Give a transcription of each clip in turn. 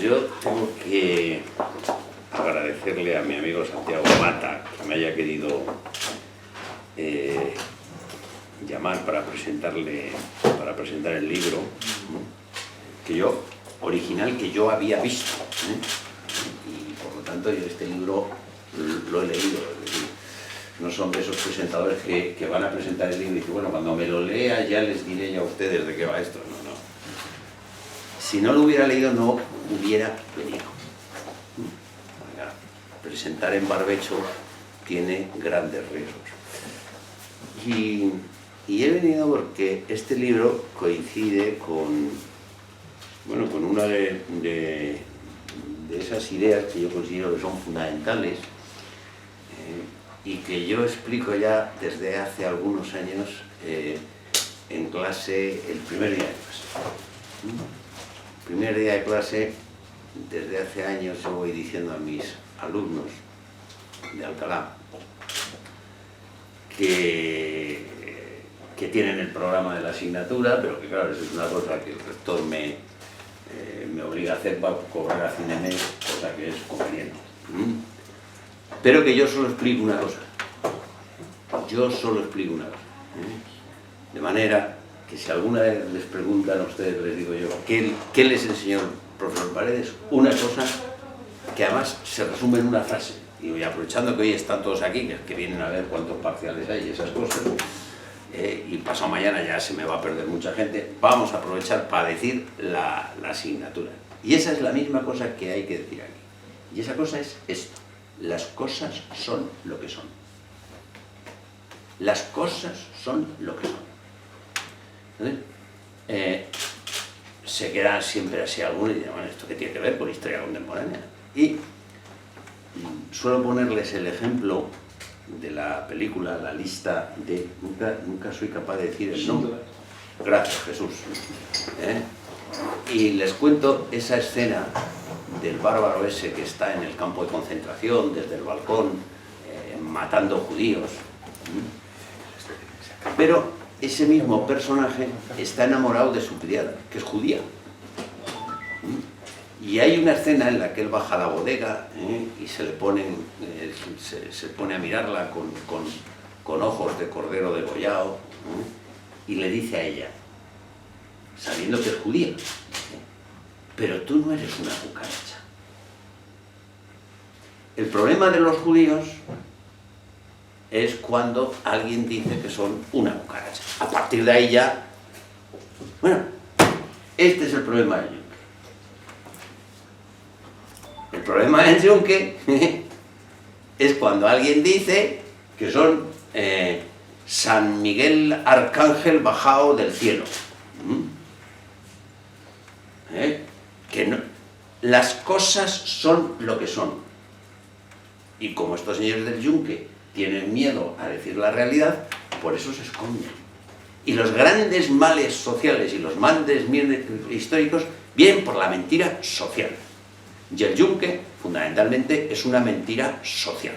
yo tengo que agradecerle a mi amigo Santiago Mata que me haya querido llamar para presentar el libro original que yo había visto, y por lo tanto yo este libro lo he leído. Es decir, no son de esos presentadores que van a presentar el libro y dicen, bueno, cuando me lo lea ya les diré ya a ustedes de qué va esto. No, no. Si no lo hubiera leído no hubiera venido. Presentar en barbecho tiene grandes riesgos. Y he venido porque este libro coincide con una de esas ideas que yo considero que son fundamentales y que yo explico ya desde hace algunos años en clase, el primer día de clase. El primer día de clase, desde hace años yo voy diciendo a mis alumnos de Alcalá que tienen el programa de la asignatura, pero que claro, eso es una cosa que el rector me obliga a hacer para cobrar a fin de mes, cosa que es conveniente. Pero que yo solo explico una cosa. De manera que si alguna vez les preguntan a ustedes, les digo yo, ¿qué les enseñó el profesor Paredes? Una cosa que además se resume en una frase. Y aprovechando que hoy están todos aquí, que vienen a ver cuántos parciales hay y esas cosas, y pasado mañana ya se me va a perder mucha gente, vamos a aprovechar para decir la asignatura. Y esa es la misma cosa que hay que decir aquí. Y esa cosa es esto. Las cosas son lo que son. Las cosas son lo que son. Se queda siempre así alguno y dirán, bueno, ¿esto qué tiene que ver con historia contemporánea? Y suelo ponerles el ejemplo de la película La lista de... Nunca soy capaz de decir el nombre. Gracias, Jesús. Y les cuento esa escena del bárbaro ese que está en el campo de concentración, desde el balcón, matando judíos. Pero ese mismo personaje está enamorado de su criada, que es judía. Y hay una escena en la que él baja a la bodega y se pone a mirarla con ojos de cordero degollado y le dice a ella, sabiendo que es judía, pero tú no eres una cucaracha. El problema de los judíos es cuando alguien dice que son una cucaracha. A partir de ahí ya... Bueno, este es el problema de Juncker. El problema del Juncker es cuando alguien dice que son San Miguel Arcángel bajado del cielo. Que no, las cosas son lo que son. Y como estos señores del Juncker tienen miedo a decir la realidad, por eso se esconden. Y los grandes males sociales y los males históricos vienen por la mentira social. Y el Juncker, fundamentalmente, es una mentira social.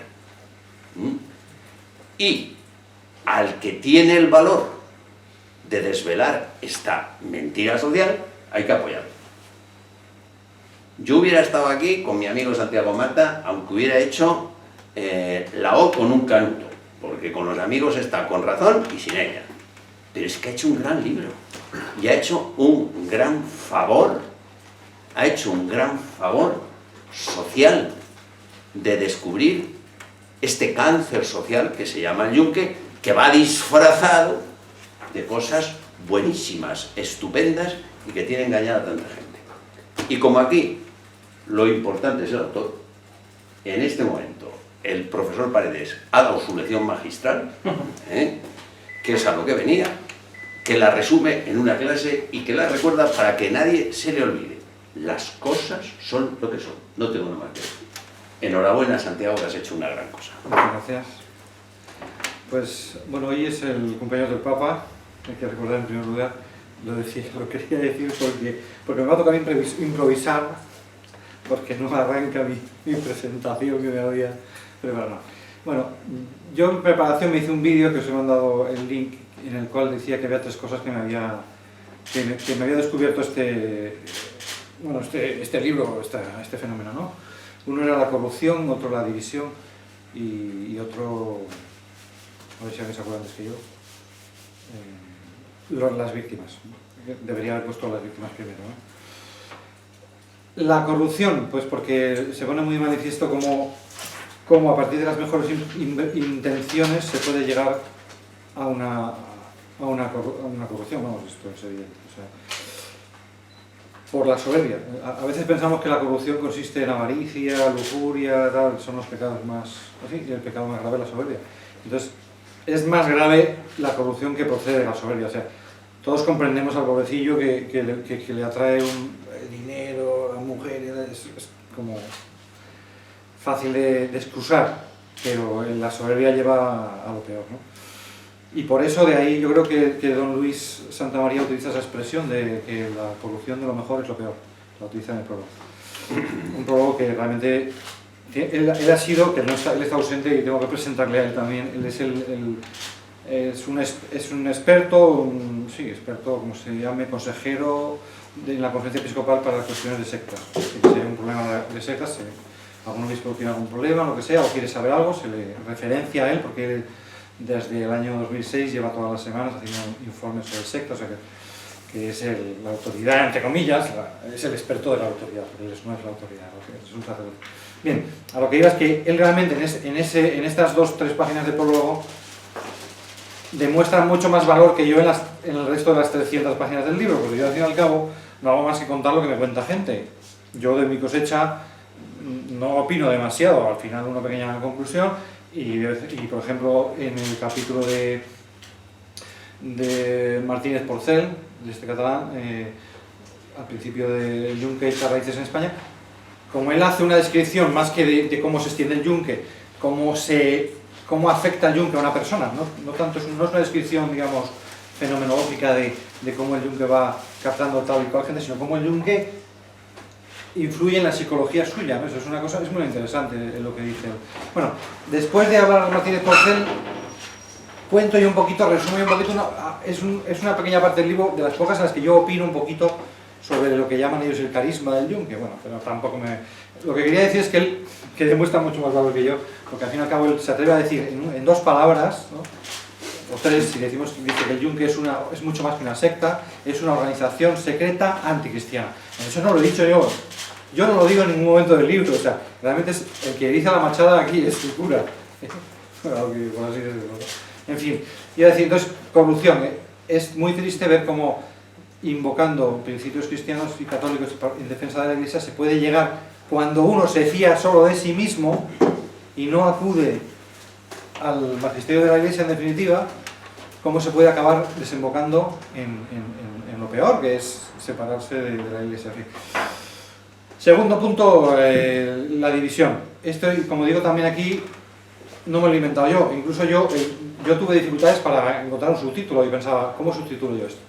Y al que tiene el valor de desvelar esta mentira social, hay que apoyarlo. Yo hubiera estado aquí con mi amigo Santiago Mata, aunque hubiera hecho la O con un canuto, porque con los amigos está con razón y sin ella. Pero es que ha hecho un gran libro y ha hecho un gran favor, social de descubrir este cáncer social que se llama el Juncker, que va disfrazado de cosas buenísimas, estupendas y que tiene engañada a tanta gente. Y como aquí lo importante es el autor, en este momento el profesor Paredes ha dado su lección magistral, que es a lo que venía, que la resume en una clase y que la recuerda para que nadie se le olvide. Las cosas son lo que son. No tengo nada más que decir. Enhorabuena, Santiago, que has hecho una gran cosa. Muchas gracias. Pues, bueno, hoy es el cumpleaños del Papa. Hay que recordar en primer lugar, lo quería decir porque me va a tocar improvisar, porque no arranca mi presentación que me había preparado. Bueno, yo en preparación me hice un vídeo que os he mandado el link, en el cual decía que había tres cosas que me había descubierto bueno, este libro, este fenómeno, ¿no? Uno era la corrupción, otro la división y otro, a ver si alguien se acuerda antes que yo, las víctimas. Debería haber puesto las víctimas primero, ¿no? La corrupción, pues porque se pone muy manifiesto como a partir de las mejores intenciones se puede llegar a una corrupción, vamos, esto es evidente. O sea, por la soberbia. A veces pensamos que la corrupción consiste en avaricia, lujuria, tal, son los pecados más, así, y el pecado más grave es la soberbia. Entonces, es más grave la corrupción que procede de la soberbia. O sea, todos comprendemos al pobrecillo que le atrae dinero, a mujeres, es como fácil de excusar, pero la soberbia lleva a lo peor, ¿no? Y por eso de ahí yo creo que don Luis Santamaría utiliza esa expresión de que la corrupción de lo mejor es lo peor. La utiliza en el prólogo. Un prólogo que realmente... Él ha sido, que él está ausente y tengo que presentarle a él también. Él es un experto, experto, como se llame, consejero en la Conferencia Episcopal para las cuestiones de sectas. Si hay un problema de sectas, algún obispo tiene algún problema, lo que sea, o quiere saber algo, se le referencia a él, porque él desde el año 2006 lleva todas las semanas haciendo informes sobre sectas, o sea que es la autoridad, entre comillas, es el experto de la autoridad, pero él no es la autoridad, es un sacerdote. Bien, a lo que iba es que él realmente en estas 2-3 páginas de prólogo demuestra mucho más valor que yo en el resto de las 300 páginas del libro, porque yo al fin y al cabo no hago más que contar lo que me cuenta gente. Yo de mi cosecha no opino demasiado, al final una pequeña conclusión, y por ejemplo en el capítulo de Martínez Porcel, de este catalán, al principio de Yunque y las raíces en España, como él hace una descripción más que de cómo se extiende el yunque, cómo afecta el yunque a una persona, no tanto, no es una descripción, digamos, fenomenológica de cómo el yunque va captando tal y cual gente, sino cómo el yunque influye en la psicología suya, ¿no? Eso es una cosa, es muy interesante lo que dice él. Bueno, después de hablar de Martínez Porcel, cuento yo un poquito, resumo yo un poquito, es una pequeña parte del libro, de las pocas en las que yo opino un poquito sobre lo que llaman ellos el carisma del yunque. Bueno, pero tampoco lo que quería decir es que él demuestra mucho más valor que yo, porque al fin y al cabo él se atreve a decir en 2 palabras, ¿no? O 3, si decimos que el yunque es mucho más que una secta, es una organización secreta anticristiana. Eso no lo he dicho yo no lo digo en ningún momento del libro, o sea, realmente es el que dice la machada aquí es el cura. En fin, iba a decir, entonces, corrupción. Es muy triste ver cómo invocando principios cristianos y católicos en defensa de la Iglesia se puede llegar, cuando uno se fía solo de sí mismo y no acude al magisterio de la Iglesia en definitiva, cómo se puede acabar desembocando en lo peor, que es separarse de la Iglesia. Segundo punto, la división. Esto, como digo también aquí, no me lo he inventado yo. Incluso yo tuve dificultades para encontrar un subtítulo y pensaba, ¿cómo subtitulo yo esto?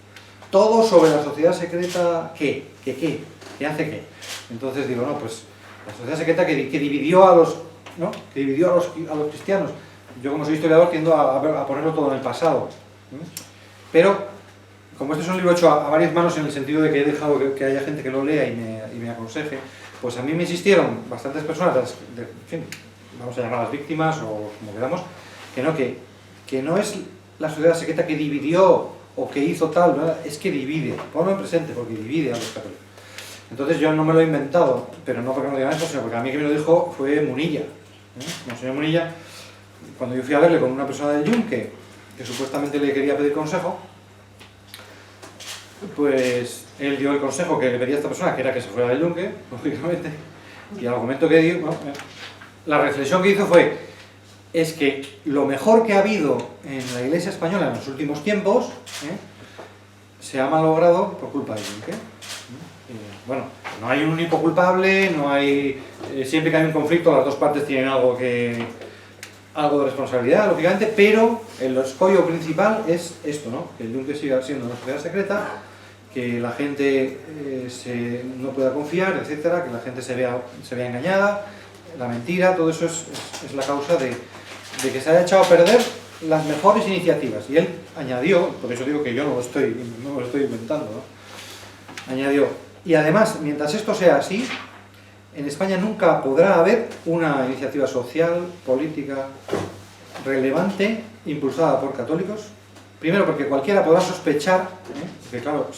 Todo sobre la sociedad secreta, ¿qué hace qué? Entonces digo, no, pues la sociedad secreta que dividió a los cristianos. Yo, como soy historiador, tiendo a ponerlo todo en el pasado. Pero, como este es un libro hecho a varias manos, en el sentido de que he dejado que haya gente que lo lea y me aconseje, pues a mí me insistieron bastantes personas, en fin, vamos a llamarlas víctimas o como queramos, que no es la sociedad secreta que dividió o que hizo tal, ¿verdad? Es que divide. Ponlo en presente, porque divide a los católicos. Entonces yo no me lo he inventado, pero no porque me lo digan eso, sino porque a mí que me lo dijo fue Munilla. Monseñor Munilla, cuando yo fui a verle con una persona del yunque, que supuestamente le quería pedir consejo, pues él dio el consejo que le pedía a esta persona, que era que se fuera del yunque, lógicamente, y el argumento que dio, la reflexión que hizo fue, es que lo mejor que ha habido en la Iglesia española en los últimos tiempos se ha malogrado por culpa del yunque. Bueno, no hay un único culpable, no hay, siempre que hay un conflicto las dos partes tienen algo de responsabilidad, lógicamente, pero el escollo principal es esto, ¿no? Que el yunque siga siendo una sociedad secreta, que la gente no pueda confiar, etcétera, que la gente se vea engañada, la mentira, todo eso es la causa de que se haya echado a perder las mejores iniciativas. Y él añadió, por eso digo que yo no lo estoy inventando, ¿no? Añadió, Y además, mientras esto sea así, en España nunca podrá haber una iniciativa social, política, relevante, impulsada por católicos. Primero porque cualquiera podrá sospechar, porque claro,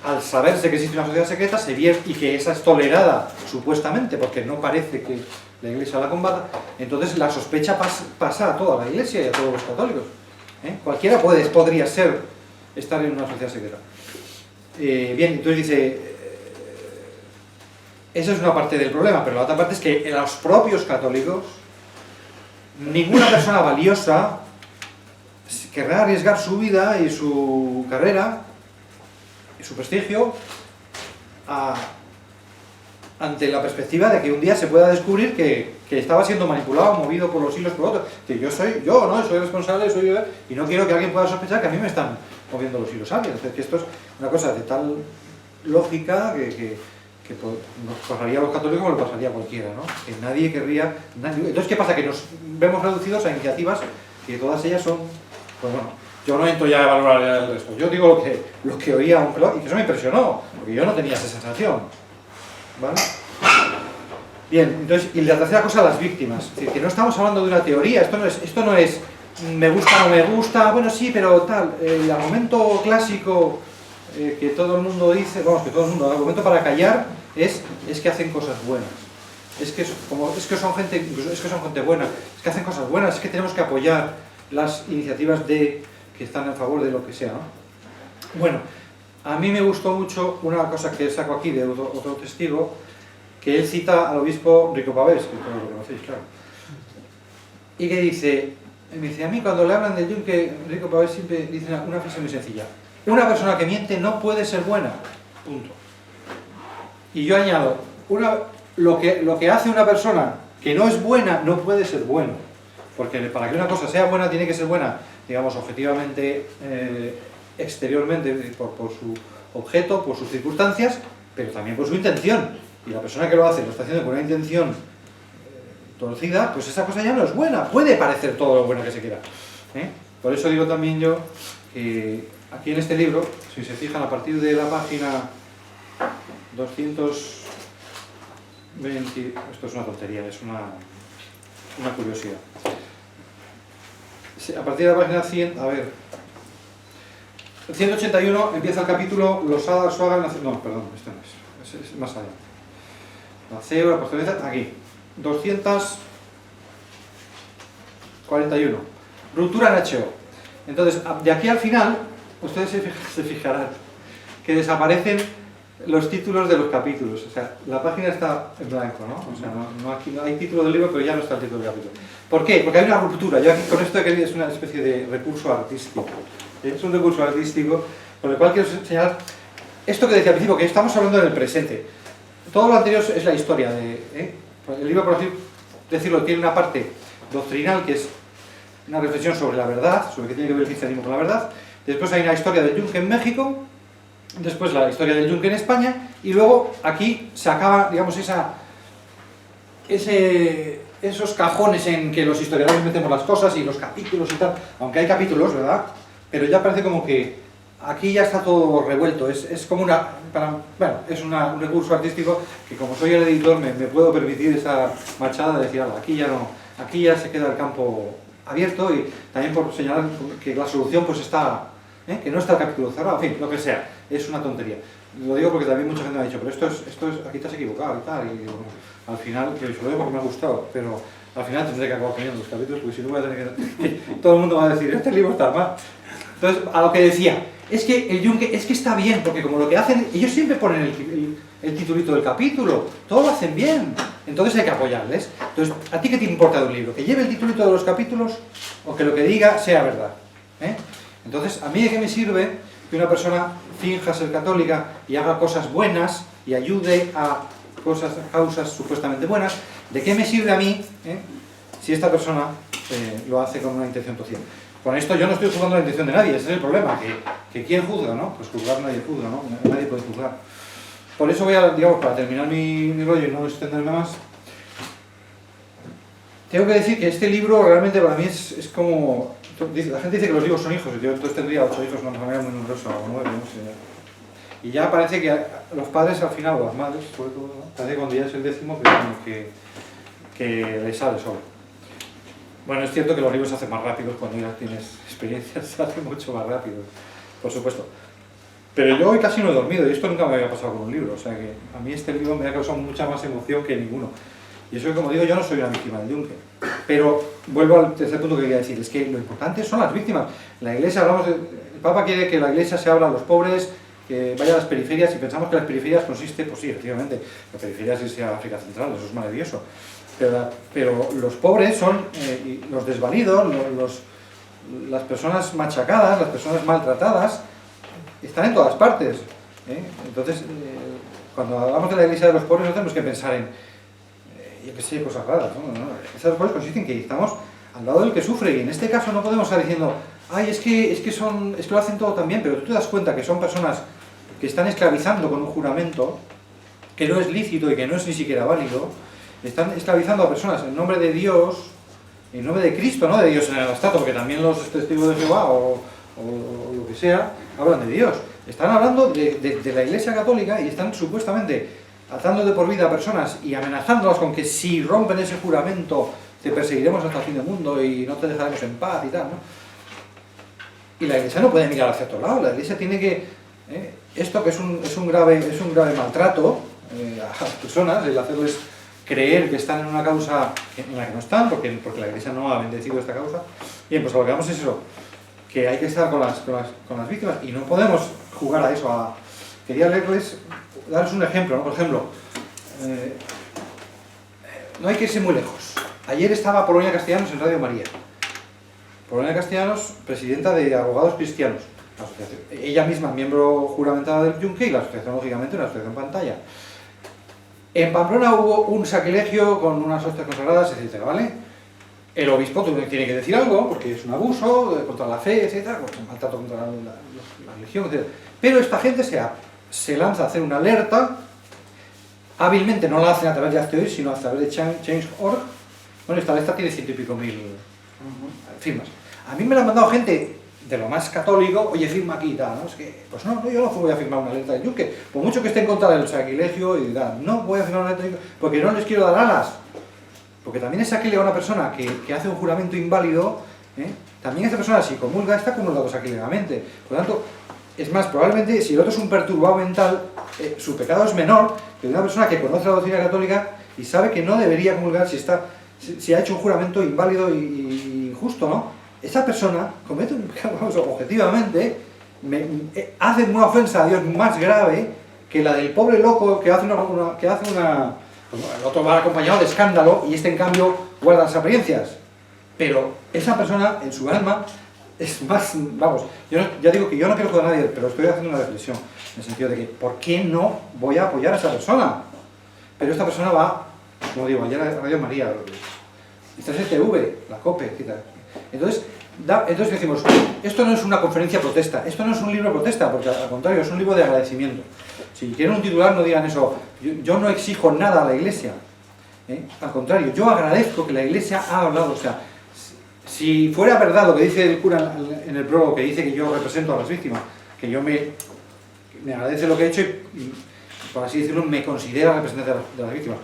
al saberse que existe una sociedad secreta, se vierte y que esa es tolerada, supuestamente, porque no parece que la Iglesia la combata, entonces la sospecha pasa a toda la Iglesia y a todos los católicos. Cualquiera podría estar en una sociedad secreta. Bien, entonces dice, esa es una parte del problema, pero la otra parte es que los propios católicos, ninguna persona valiosa querrá arriesgar su vida y su carrera y su prestigio ante la perspectiva de que un día se pueda descubrir que estaba siendo manipulado, movido por los hilos por otros. Que yo no soy responsable, y no quiero que alguien pueda sospechar que a mí me están moviendo los hilos sabios. Es que esto es una cosa de tal lógica que nos pasaría a los católicos como le pasaría a cualquiera, ¿no? Que nadie querría... Entonces, ¿qué pasa? Que nos vemos reducidos a iniciativas que todas ellas son... Pues bueno, yo no entro ya a valorar el resto. Yo digo lo que oía un pelón y que eso me impresionó, porque yo no tenía esa sensación. ¿Vale? Bien, entonces, y la tercera cosa, las víctimas. Es decir, que no estamos hablando de una teoría, esto no es me gusta o no me gusta, bueno sí, pero tal. El argumento clásico que todo el mundo dice, vamos, que todo el mundo, el argumento para callar es que hacen cosas buenas. Es que son gente buena, es que hacen cosas buenas, es que tenemos que apoyar las iniciativas que están a favor de lo que sea, ¿no? Bueno, a mí me gustó mucho una cosa que saco aquí de otro testigo, que él cita al obispo Rico Pavés, que todos lo conocéis, claro, y que dice, a mí cuando le hablan de Yunque, Rico Pavés siempre dice una frase muy sencilla: una persona que miente no puede ser buena, punto. Y yo añado, lo que hace una persona que no es buena no puede ser bueno, porque para que una cosa sea buena tiene que ser buena, digamos, objetivamente, exteriormente, por su objeto, por sus circunstancias, pero también por su intención. Y la persona que lo hace, lo está haciendo con una intención torcida, pues esa cosa ya no es buena. Puede parecer todo lo bueno que se quiera. Por eso digo también yo que aquí en este libro, si se fijan a partir de la página 220, esto es una tontería, es una curiosidad. A partir de la página 100, a ver, 181 empieza el capítulo Los Suagan, no, perdón, esto no es más allá. La CEO, la posterioriza, aquí, 241, ruptura en HO. Entonces, de aquí al final, ustedes se fijarán que desaparecen los títulos de los capítulos. O sea, la página está en blanco, ¿no? O sea, aquí no hay título del libro, pero ya no está el título del capítulo. ¿Por qué? Porque hay una ruptura. Yo aquí con esto he querido, es una especie de recurso artístico. Es un recurso artístico con el cual quiero señalar esto que decía al principio, que estamos hablando del presente. Todo lo anterior es la historia de... El libro, por decirlo, tiene una parte doctrinal que es una reflexión sobre la verdad, sobre qué tiene que ver el cristianismo con la verdad. Después hay una historia del Yunque en México, después la historia del Yunque en España, y luego aquí se acaba, digamos, esos cajones en que los historiadores metemos las cosas y los capítulos y tal, aunque hay capítulos, ¿verdad? Pero ya parece como que aquí ya está todo revuelto, es como es un recurso artístico que, como soy el editor, me puedo permitir esa machada de decir, aquí ya se queda el campo abierto, y también por señalar que la solución pues está, que no está el capítulo cerrado, en fin, lo que sea, es una tontería. Lo digo porque también mucha gente me ha dicho, pero esto es aquí te has equivocado y tal, y digo, al final, que lo digo porque me ha gustado, pero al final tendré que acabar poniendo los capítulos, porque si no voy a tener que... todo el mundo va a decir, este libro está mal. Entonces, a lo que decía, es que el Yunque, es que está bien, porque como lo que hacen, ellos siempre ponen el titulito del capítulo, todo lo hacen bien, entonces hay que apoyarles. Entonces, ¿a ti qué te importa de un libro? ¿Que lleve el titulito de los capítulos o que lo que diga sea verdad? Entonces, ¿a mí de qué me sirve que una persona finja ser católica y haga cosas buenas y ayude a causas supuestamente buenas? ¿De qué me sirve a mí si esta persona lo hace con una intención torcida? Con esto yo no estoy juzgando la intención de nadie, ese es el problema, que ¿quién juzga, no? Pues juzgar nadie juzga, ¿no? Nadie puede juzgar. Por eso voy a, digamos, para terminar mi rollo y no extenderme más, tengo que decir que este libro realmente para mí es como... La gente dice que los libros son hijos, yo entonces tendría 8 hijos, una familia muy numerosa, o 9, no sé. Y ya parece que los padres al final, o las madres, sobre todo, ¿no? Parece que cuando ya es el 10º que les sale solo. Bueno, es cierto que los libros se hacen más rápidos cuando ya tienes experiencias, se hacen mucho más rápidos, por supuesto. Pero yo hoy casi no he dormido y esto nunca me había pasado con un libro, o sea que a mí este libro me ha causado mucha más emoción que ninguno. Y eso que, como digo, yo no soy una víctima del yunque. Pero vuelvo al tercer punto que quería decir, es que lo importante son las víctimas. La Iglesia, el Papa quiere que la Iglesia se abra a los pobres, que vaya a las periferias, y pensamos que las periferias consiste, pues sí, efectivamente, las periferias es irse a África Central, eso es maravilloso. Pero los pobres son los desvalidos, las personas machacadas, las personas maltratadas, están en todas partes. Entonces, cuando hablamos de la Iglesia de los pobres no tenemos que pensar en, yo qué sé, cosas raras, ¿no? La Iglesia de los pobres consiste en que estamos al lado del que sufre, y en este caso no podemos estar diciendo, ay, es que lo hacen todo tan bien, pero tú te das cuenta que son personas que están esclavizando con un juramento que no es lícito y que no es ni siquiera válido, están esclavizando a personas en nombre de Dios, en nombre de Cristo, no de Dios en el abstracto, porque también los testigos de Jehová o lo que sea, hablan de Dios. Están hablando de la Iglesia Católica y están supuestamente atando de por vida a personas y amenazándolas con que si rompen ese juramento te perseguiremos hasta el fin del mundo y no te dejaremos en paz y tal, ¿no? Y la Iglesia no puede mirar hacia otro lado, la Iglesia tiene que... esto que es un grave maltrato a las personas, el hacerles creer que están en una causa en la que no están, porque la Iglesia no ha bendecido esta causa. Bien, pues lo que vamos es eso, que hay que estar con las víctimas y no podemos jugar a eso. Quería daros un ejemplo, ¿no? Por ejemplo, no hay que irse muy lejos. Ayer estaba Polonia Castellanos en Radio María. Polonia Castellanos, presidenta de Abogados Cristianos, la asociación. Ella misma, miembro juramentada del Yunque, y la asociación, lógicamente, una asociación pantalla. En Pamplona hubo un sacrilegio con unas hostias consagradas, etc., ¿vale? El obispo tiene que decir algo, porque es un abuso contra la fe, etc., un maltrato contra la religión, etc. Pero esta gente se lanza a hacer una alerta, hábilmente no la hacen a través de Hazte Oír, sino a través de Change.org. Bueno, esta alerta tiene 100 y pico mil firmas. A mí me la han mandado gente de lo más católico, oye, firma aquí y tal, ¿no? Es que, pues no, yo no voy a firmar una alerta del Yunque, por mucho que esté en contra del sacrilegio y tal, no voy a firmar una alerta del Yunque, porque no les quiero dar alas. Porque también es sacrilegio a una persona que hace un juramento inválido, también esa persona, si comulga, está comulgado sacrilegamente. Por lo tanto, es más, probablemente, si el otro es un perturbado mental, su pecado es menor que de una persona que conoce la doctrina católica y sabe que no debería comulgar si ha hecho un juramento inválido y injusto, ¿no? Esa persona comete un pecado, objetivamente, hace una ofensa a Dios más grave que la del pobre loco que hace una el otro va acompañado de escándalo y en cambio guarda las apariencias. Pero esa persona, en su alma, es más, yo ya digo que yo no quiero joder a nadie, pero estoy haciendo una reflexión, en el sentido de que, ¿por qué no voy a apoyar a esa persona? Pero esta persona va, como digo, ayer a Radio María, esta es TV, la COPE, etc. Entonces decimos, esto no es una conferencia protesta, esto no es un libro de protesta, porque al contrario, es un libro de agradecimiento. Si quieren un titular, no digan eso, yo no exijo nada a la Iglesia, al contrario, yo agradezco que la Iglesia ha hablado. O sea, si fuera verdad lo que dice el cura en el prólogo, que dice que yo represento a las víctimas, que yo me agradece lo que he hecho y, por así decirlo, me considera representante de las víctimas.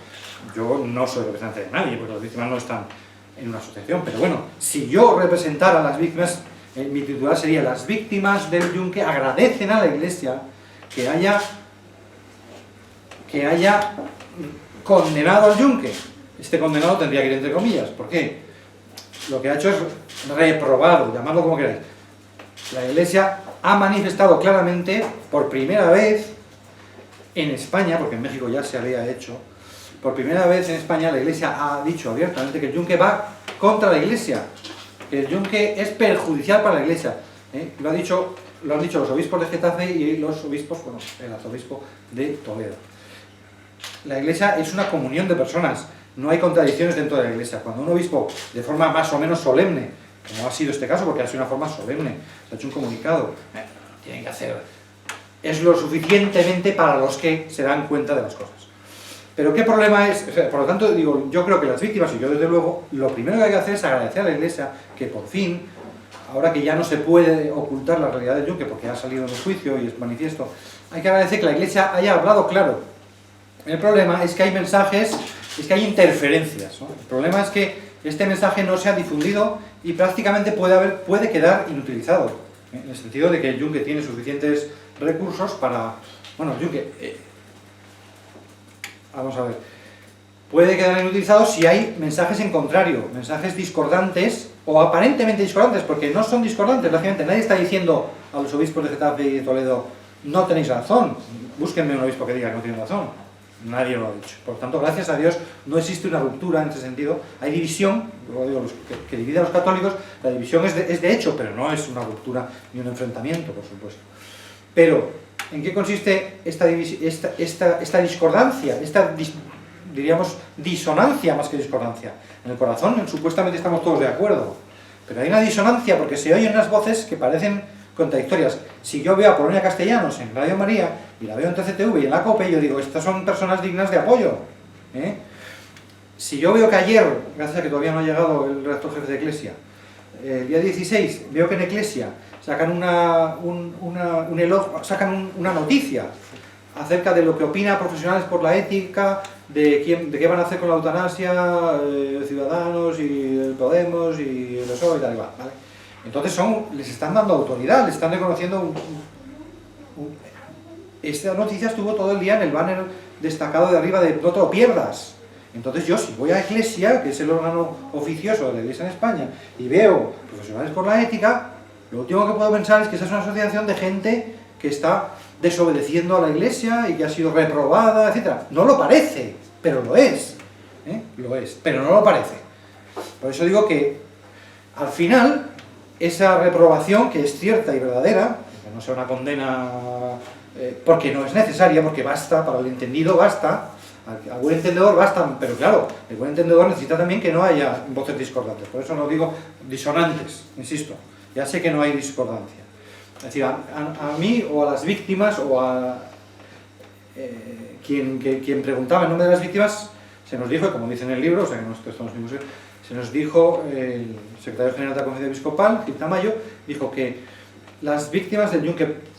Yo no soy representante de nadie, porque las víctimas no están en una asociación, pero bueno, si yo representara a las víctimas, mi titular sería: las víctimas del Yunque agradecen a la Iglesia que haya condenado al Yunque. Este condenado tendría que ir entre comillas. ¿Por qué? Lo que ha hecho es reprobado, llamadlo como queráis. La Iglesia ha manifestado claramente, por primera vez en España, porque en México ya se había hecho, por primera vez en España la Iglesia ha dicho abiertamente que el Yunque va contra la Iglesia, que el Yunque es perjudicial para la Iglesia. Lo han dicho los obispos de Getafe y los obispos, bueno, el arzobispo de Toledo. La Iglesia es una comunión de personas, no hay contradicciones dentro de la Iglesia. Cuando un obispo, de forma más o menos solemne, como ha sido este caso, porque ha sido una forma solemne, se ha hecho un comunicado, tienen que hacer, es lo suficientemente para los que se dan cuenta de las cosas. Pero ¿qué problema es? O sea, por lo tanto, digo, yo creo que las víctimas, y yo desde luego, lo primero que hay que hacer es agradecer a la Iglesia que por fin ahora que ya no se puede ocultar la realidad del yunque porque ha salido en el juicio y es manifiesto, hay que agradecer que la Iglesia haya hablado claro. El problema es que hay mensajes, es que hay interferencias, ¿no? El problema es que este mensaje no se ha difundido y prácticamente puede quedar inutilizado, ¿eh? En el sentido de que el yunque tiene suficientes recursos para... Bueno, el yunque... vamos a ver. Puede quedar inutilizado si hay mensajes en contrario, mensajes discordantes o aparentemente discordantes, porque no son discordantes, lógicamente nadie está diciendo a los obispos de Getafe y de Toledo no tenéis razón, búsquenme un obispo que diga que no tiene razón, nadie lo ha dicho. Por lo tanto, gracias a Dios, no existe una ruptura en ese sentido, hay división, luego digo, que divide a los católicos, la división es de hecho, pero no es una ruptura ni un enfrentamiento, por supuesto. Pero, ¿en qué consiste esta discordancia, diríamos, disonancia más que discordancia? En el corazón supuestamente estamos todos de acuerdo, pero hay una disonancia porque se oyen unas voces que parecen contradictorias. Si yo veo a Polonia Castellanos en Radio María y la veo en TCTV y en la COPE, yo digo, estas son personas dignas de apoyo, ¿eh? Si yo veo que ayer, gracias a que todavía no ha llegado el redactor jefe de Eclesia, el día 16, veo que en Eclesia sacan una noticia acerca de lo que opina Profesionales por la Ética, de qué van a hacer con la eutanasia, Ciudadanos y el Podemos y el PSOE y tal igual, ¿vale? Entonces les están dando autoridad, les están reconociendo esta noticia estuvo todo el día en el banner destacado de arriba de no te lo pierdas. Entonces yo, si voy a Eclesia, que es el órgano oficioso de la Iglesia en España, y veo Profesionales por la Ética, lo último que puedo pensar es que esa es una asociación de gente que está desobedeciendo a la Iglesia y que ha sido reprobada, etc. No lo parece, pero lo es. Lo es, pero no lo parece. Por eso digo que, al final, esa reprobación, que es cierta y verdadera, que no sea una condena porque no es necesaria, porque basta, para el entendido basta, al buen entendedor basta, pero claro, el buen entendedor necesita también que no haya voces discordantes. Por eso no digo disonantes, insisto. Ya sé que no hay discordancia. Es decir, a mí o a las víctimas o a quien preguntaba en nombre de las víctimas, se nos dijo, como dice en el libro, o sea que nosotros estamos en el museo, se nos dijo, el secretario general de la Conferencia Episcopal, Gil Tamayo, dijo que las víctimas del yunque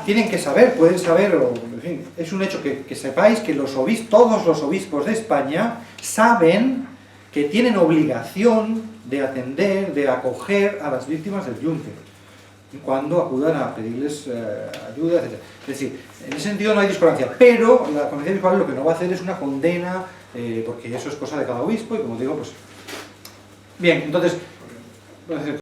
tienen que saber, pueden saber, o, en fin, es un hecho que sepáis que todos los obispos de España saben que tienen obligación de atender, de acoger a las víctimas del yunque cuando acudan a pedirles ayuda, etc. Es decir, en ese sentido no hay discordancia, pero la Conferencia Episcopal lo que no va a hacer es una condena, porque eso es cosa de cada obispo, y como digo, pues... Bien, entonces...